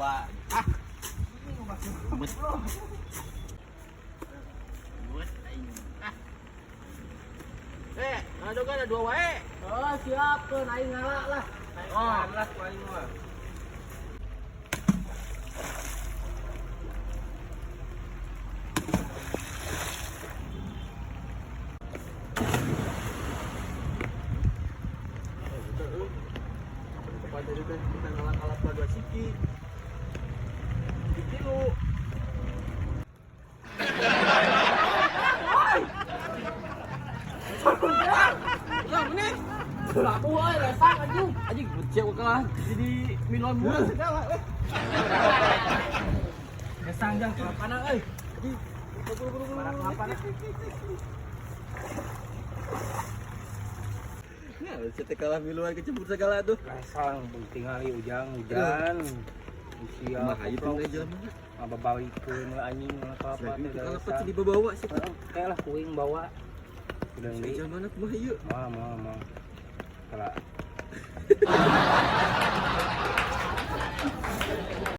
loba. Ah. Buat. Buat aing. Ah. Ada kan ada 2 wae. Oh, siap tuh, aing ngalah lah. Oh, lah aing mah. Pada juga kita ngalah-ngalah pada Siki. Siki lu. Aku euy, resang anjing. Anjing becek kalah jadi milon mulu segala. Resang jang kelapana euy. Buru-buru. Mana kelapana? Ya, cetek kalah miluan kecebur segala tuh. Resang penting ali hujan. Usia Mah ayo tuh jalan. ngababawikeun anjing kelapa teh. Kalau pas dibawa sih. Kayak lah kuing bawa. Udah Zaman mana mah ieu. Mah. Kala